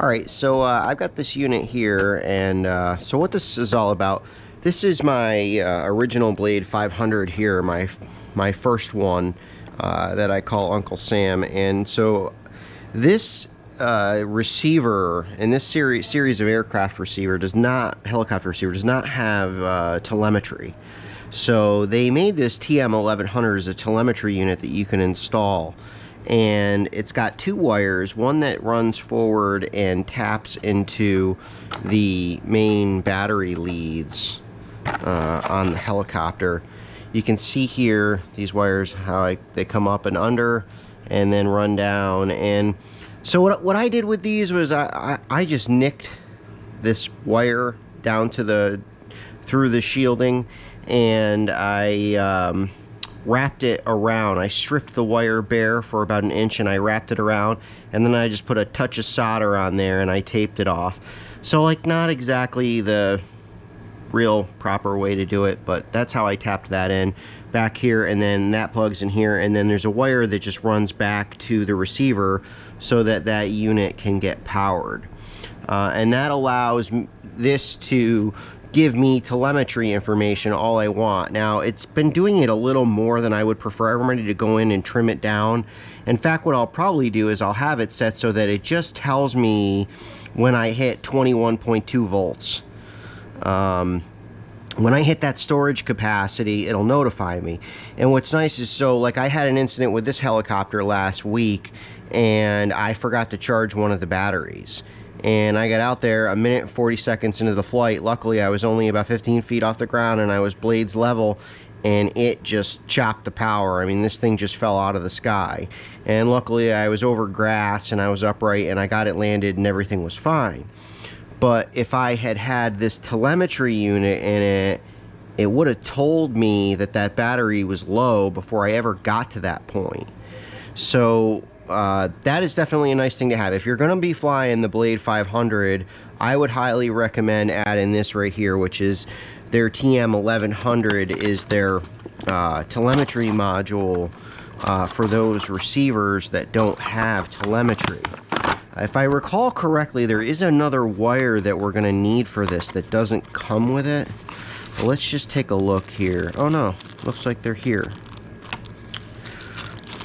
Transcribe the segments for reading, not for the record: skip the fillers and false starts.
Alright, so I've got this unit here, and so what this is all about, this is my original Blade 500 here, my first one that I call Uncle Sam. And so this receiver, and this series of aircraft receiver helicopter receiver does not have telemetry. So they made this TM1100 as a telemetry unit that you can install, and it's got two wires, one that runs forward and taps into the main battery leads on the helicopter. You can see here these wires, how they come up and under and then run down. And so what I did with these was I just nicked this wire down to through the shielding, and I wrapped it around. I stripped the wire bare for about 1 inch and I wrapped it around, and then I just put a touch of solder on there and I taped it off. So like, not exactly the real proper way to do it, but that's how I tapped that in back here, and then that plugs in here, and then there's a wire that just runs back to the receiver so that that unit can get powered. And that allows this to give me telemetry information all I want. Now, it's been doing it a little more than I would prefer. I'm ready to go in and trim it down. In fact, what I'll probably do is I'll have it set so that it just tells me when I hit 21.2 volts. When I hit that storage capacity, it'll notify me. And what's nice is, so like, I had an incident with this helicopter last week, and I forgot to charge one of the batteries. And I got out there 1 minute and 40 seconds into the flight. Luckily, I was only about 15 feet off the ground, and I was blades level, and it just chopped the power. I mean, this thing just fell out of the sky. And luckily, I was over grass, and I was upright, and I got it landed, and everything was fine. But if I had had this telemetry unit in it, it would have told me that that battery was low before I ever got to that point. So that is definitely a nice thing to have. If you're going to be flying the Blade 500, I would highly recommend adding this right here, which is their TM1100, is their telemetry module for those receivers that don't have telemetry. If I recall correctly, there is another wire that we're going to need for this that doesn't come with it. Well, let's just take a look here. Oh no, looks like they're here.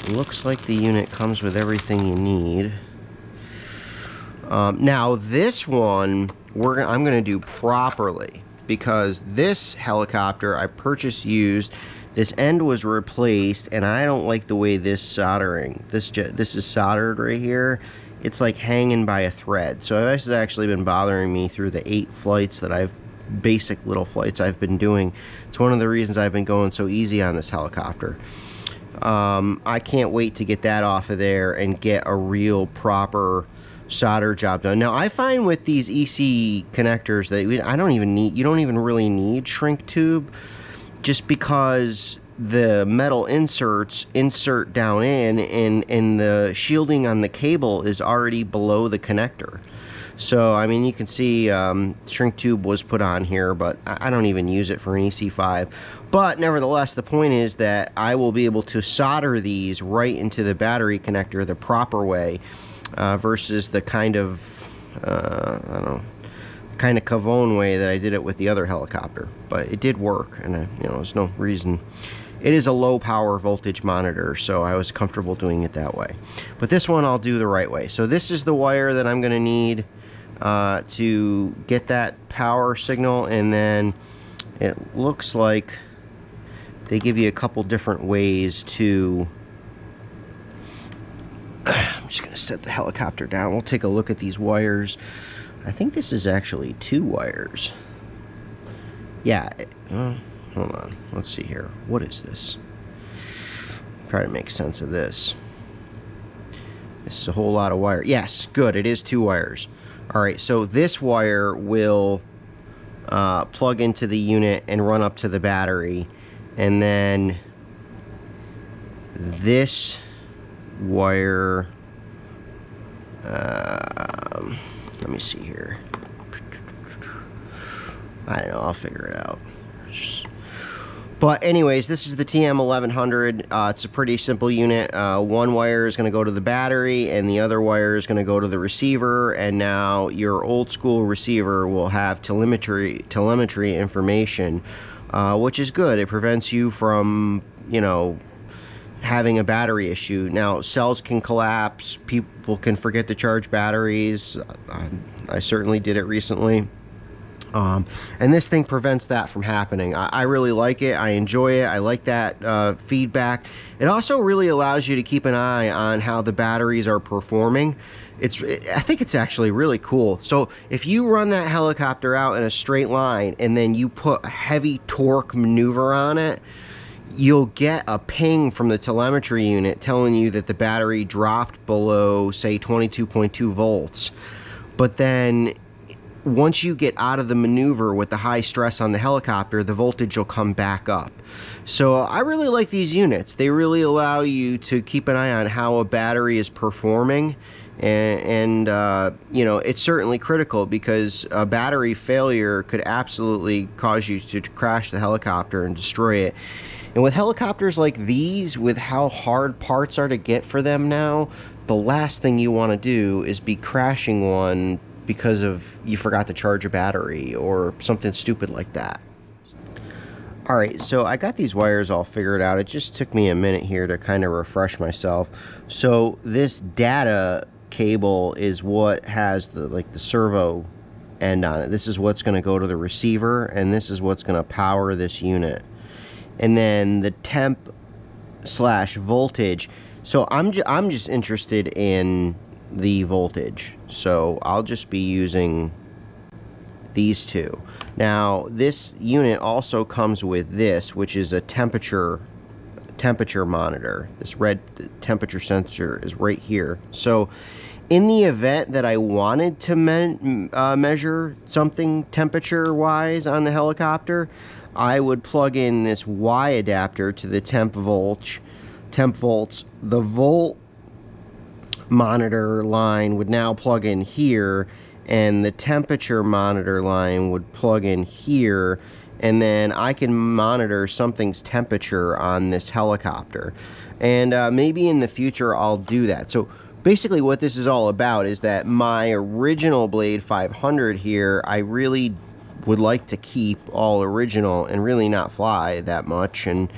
Looks like the unit comes with everything you need. Now this one I'm going to do properly, because this helicopter I purchased used. This end was replaced, and I don't like the way this is soldered right here. It's like hanging by a thread. So this has actually been bothering me through the 8 flights that basic little flights I've been doing. It's one of the reasons I've been going so easy on this helicopter. I can't wait to get that off of there and get a real proper solder job done. Now, I find with these EC connectors that you don't even really need shrink tube, just because the metal inserts insert down in, and the shielding on the cable is already below the connector. So, I mean, you can see shrink tube was put on here, but I don't even use it for an EC5. But nevertheless, the point is that I will be able to solder these right into the battery connector the proper way, versus the kind of, I don't know, kind of Cavone way that I did it with the other helicopter. But it did work, and there's no reason. It is a low power voltage monitor, so I was comfortable doing it that way. But this one I'll do the right way. So this is the wire that I'm going to need to get that power signal, and then it looks like they give you a couple different ways to... I'm just going to set the helicopter down. We'll take a look at these wires. I think this is actually 2 wires. Yeah. Hold on. Let's see here. What is this? Try to make sense of this. This is a whole lot of wire. Yes, good. It is 2 wires. Alright, so this wire will plug into the unit and run up to the battery. And then this wire... let me see here. I don't know. I'll figure it out. But anyways, this is the TM1100. It's a pretty simple unit. One wire is going to go to the battery and the other wire is going to go to the receiver, and now your old school receiver will have telemetry information, which is good. It prevents you from, you know, having a battery issue. Now, cells can collapse, people can forget to charge batteries. I certainly did it recently. And this thing prevents that from happening. I really like it. I enjoy it. I like that feedback. It also really allows you to keep an eye on how the batteries are performing. I think it's actually really cool. So if you run that helicopter out in a straight line and then you put a heavy torque maneuver on it, you'll get a ping from the telemetry unit telling you that the battery dropped below, say, 22.2 volts. But then once you get out of the maneuver with the high stress on the helicopter, the voltage will come back up. So I really like these units. They really allow you to keep an eye on how a battery is performing. And you know, it's certainly critical because a battery failure could absolutely cause you to crash the helicopter and destroy it. And with helicopters like these, with how hard parts are to get for them now, the last thing you want to do is be crashing one because of you forgot to charge a battery or something stupid like that. Alright, so I got these wires all figured out. It just took me a minute here to kind of refresh myself. So this data cable is what has the servo end on it. This is what's going to go to the receiver, and this is what's going to power this unit. And then the temp slash voltage. So I'm just interested in the voltage, so I'll just be using these two. Now this unit also comes with this, which is a temperature monitor. This red temperature sensor is right here. So in the event that I wanted to measure something temperature wise on the helicopter, I would plug in this Y adapter to the temp volts. The volt monitor line would now plug in here, and the temperature monitor line would plug in here, and then I can monitor something's temperature on this helicopter. And maybe in the future I'll do that. So basically what this is all about is that my original Blade 500 here, I really would like to keep all original and really not fly that much. And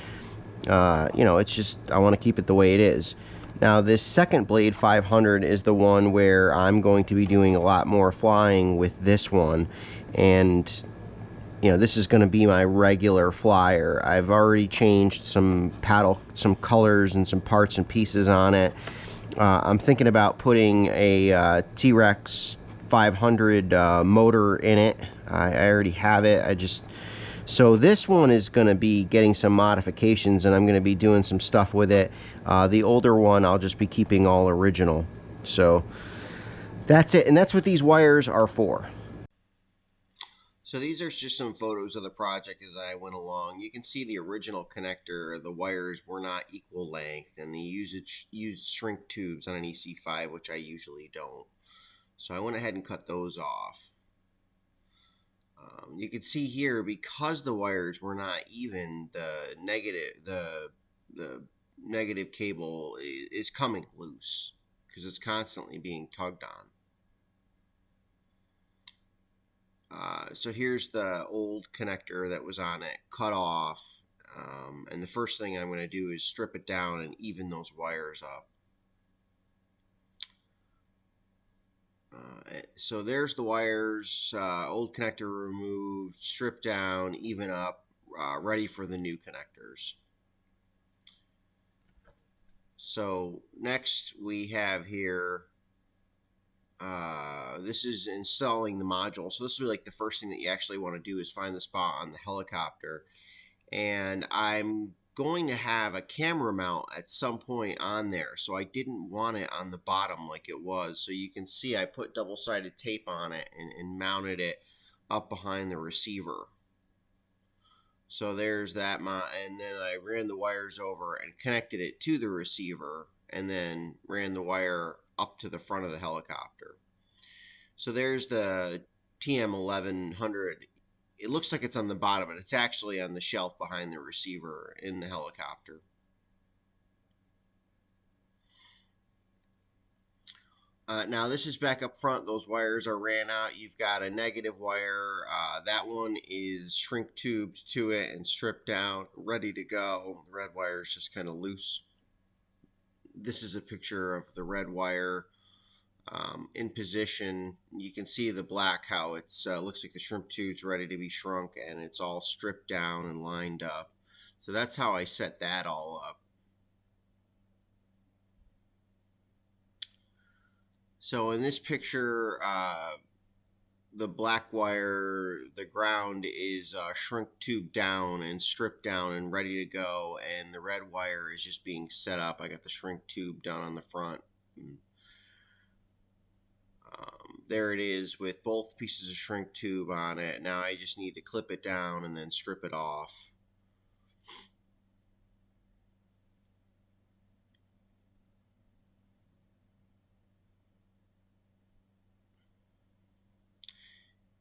you know, it's just, I want to keep it the way it is. Now this second Blade 500 is the one where I'm going to be doing a lot more flying with this one, and you know, this is going to be my regular flyer. I've already changed some colors and some parts and pieces on it. I'm thinking about putting a T-Rex 500 motor in it. I already have it. So this one is going to be getting some modifications, and I'm going to be doing some stuff with it. The older one I'll just be keeping all original. So that's it, and that's what these wires are for. So these are just some photos of the project as I went along. You can see the original connector, the wires were not equal length, and they used shrink tubes on an EC5, which I usually don't. So I went ahead and cut those off. You can see here, because the wires were not even, the negative cable is coming loose because it's constantly being tugged on. So here's the old connector that was on it, cut off. And the first thing I'm going to do is strip it down and even those wires up. So there's the wires, old connector removed, stripped down, even up, ready for the new connectors. So next we have here, this is installing the module. So this is like the first thing that you actually want to do is find the spot on the helicopter. And I'm going to have a camera mount at some point on there, so I didn't want it on the bottom like it was. So you can see I put double-sided tape on it and mounted it up behind the receiver. So there's that, and then I ran the wires over and connected it to the receiver, and then ran the wire up to the front of the helicopter. So there's the TM1100 it looks like it's on the bottom, but it's actually on the shelf behind the receiver in the helicopter. Now this is back up front. Those wires are ran out. You've got a negative wire. That one is shrink tubed to it and stripped down, ready to go. The red wire is just kind of loose. This is a picture of the red wire in position. You can see the black, how it's looks like the shrink tube's ready to be shrunk, and it's all stripped down and lined up. So that's how I set that all up. So in this picture, the black wire, the ground is shrink tube down and stripped down and ready to go, and the red wire is just being set up. I got the shrink tube down on the front. There it is with both pieces of shrink tube on it. Now I just need to clip it down and then strip it off.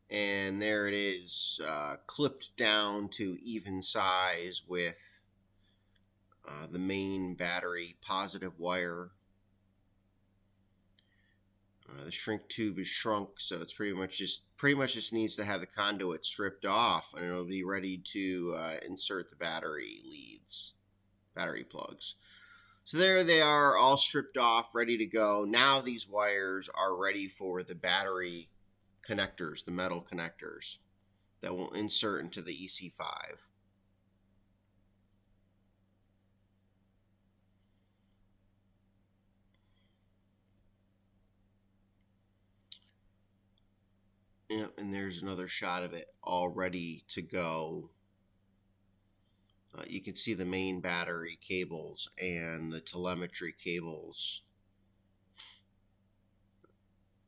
And there it is, clipped down to even size with the main battery positive wire. The shrink tube is shrunk, so it's pretty much just needs to have the conduit stripped off, and it'll be ready to insert the battery leads, battery plugs. So there they are, all stripped off, ready to go. Now these wires are ready for the battery connectors, the metal connectors that will insert into the EC5. Yep, and there's another shot of it all ready to go. You can see the main battery cables and the telemetry cables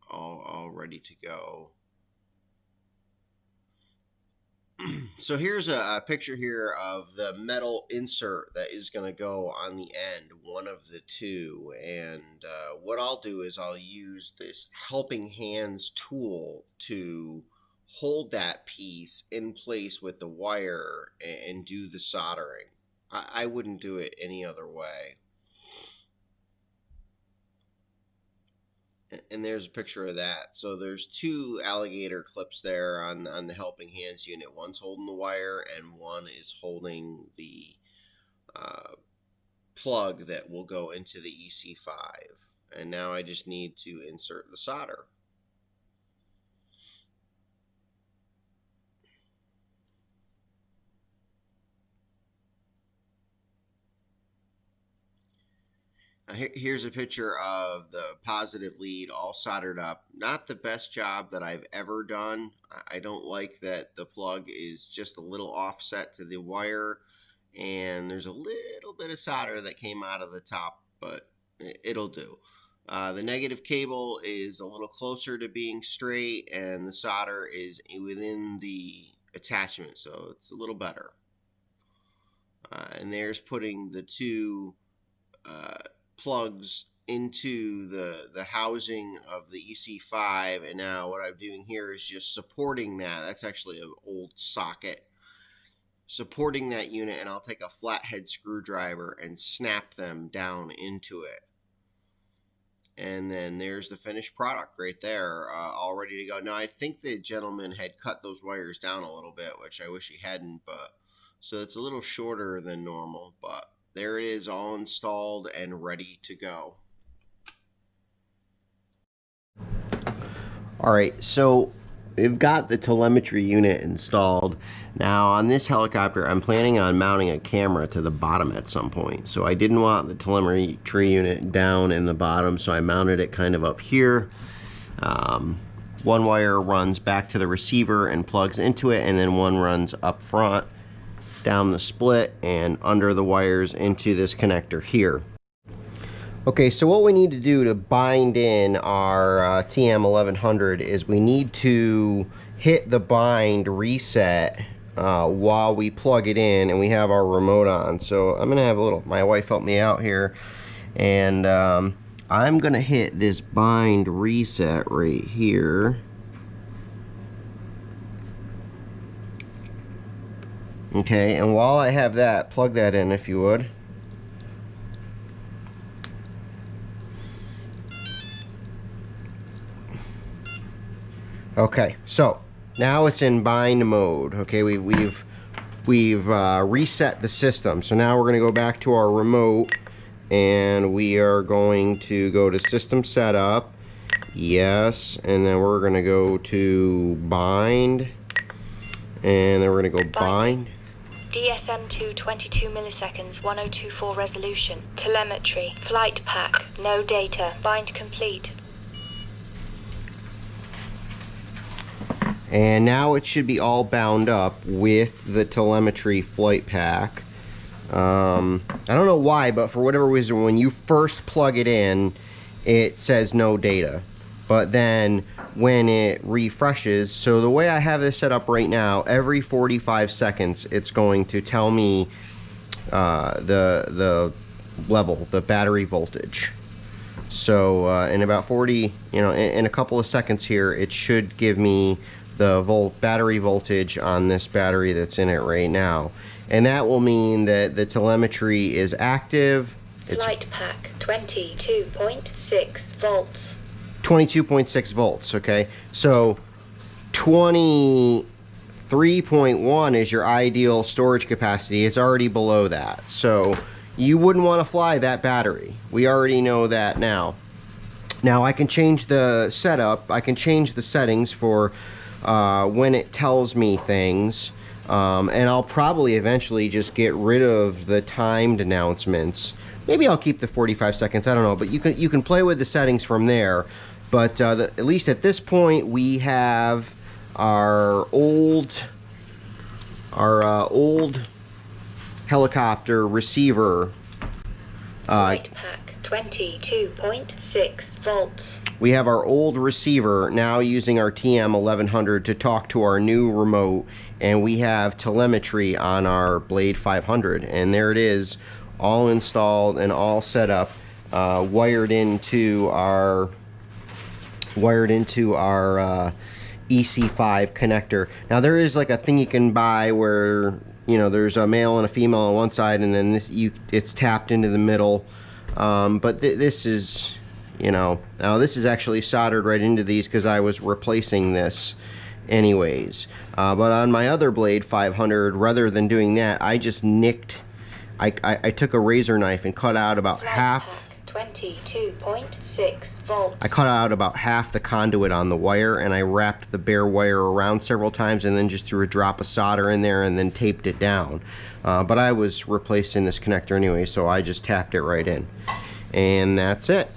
all ready to go. So here's a picture here of the metal insert that is going to go on the end, one of the two. And what I'll do is I'll use this helping hands tool to hold that piece in place with the wire and do the soldering. I wouldn't do it any other way. And there's a picture of that. So there's two alligator clips there on the helping hands unit. One's holding the wire and one is holding the plug that will go into the EC5. And now I just need to insert the solder. Here's a picture of the positive lead all soldered up. Not the best job that I've ever done. I don't like that the plug is just a little offset to the wire, and there's a little bit of solder that came out of the top, but it'll do. The negative cable is a little closer to being straight, and the solder is within the attachment, so it's a little better. And there's putting the two plugs into the housing of the EC5, and now what I'm doing here is just supporting that. That's actually an old socket. Supporting that unit, and I'll take a flathead screwdriver and snap them down into it. And then there's the finished product right there, all ready to go. Now I think the gentleman had cut those wires down a little bit, which I wish he hadn't, but so it's a little shorter than normal, but there it is, all installed and ready to go. All right, so we've got the telemetry unit installed. Now on this helicopter, I'm planning on mounting a camera to the bottom at some point. So I didn't want the telemetry unit down in the bottom, so I mounted it kind of up here. One wire runs back to the receiver and plugs into it, and then one runs up front down the split and under the wires into this connector here. Okay, so what we need to do to bind in our TM1100 is we need to hit the bind reset while we plug it in and we have our remote on. So I'm gonna have my wife help me out here, and I'm gonna hit this bind reset right here. Okay, and while I have that, plug that in if you would. Okay, so now it's in bind mode. Okay, we've reset the system. So now we're going to go back to our remote, and we are going to go to system setup. Yes, and then we're going to go to bind, and then we're going to go bind. DSM2 22 milliseconds 1024 resolution. Telemetry. Flight pack. No data. Bind complete. And now it should be all bound up with the telemetry flight pack. I don't know why, but for whatever reason, when you first plug it in, it says no data. But then when it refreshes, so the way I have this set up right now, every 45 seconds, it's going to tell me the level, the battery voltage. So in about 40, in a couple of seconds here, it should give me the battery voltage on this battery that's in it right now. And that will mean that the telemetry is active. Flight pack 22.6 volts. 22.6 volts, okay? So 23.1 is your ideal storage capacity. It's already below that. So you wouldn't want to fly that battery. We already know that now. Now I can change the setup. I can change the settings for when it tells me things, and I'll probably eventually just get rid of the timed announcements. Maybe I'll keep the 45 seconds, I don't know, but you can play with the settings from there. But at least at this point, we have our old helicopter receiver. Flight pack 22.6 volts. We have our old receiver now using our TM1100 to talk to our new remote, and we have telemetry on our Blade 500, and there it is, all installed and all set up, wired into our EC5 connector. Now there is like a thing you can buy where there's a male and a female on one side, and then it's tapped into the middle, but this is now this is actually soldered right into these because I was replacing this anyways. But on my other Blade 500, rather than doing that, I just nicked, I took a razor knife and cut out about half. 22.6 volts. I cut out about half the conduit on the wire, and I wrapped the bare wire around several times, and then just threw a drop of solder in there and then taped it down. But I was replacing this connector anyway, so I just tapped it right in. And that's it.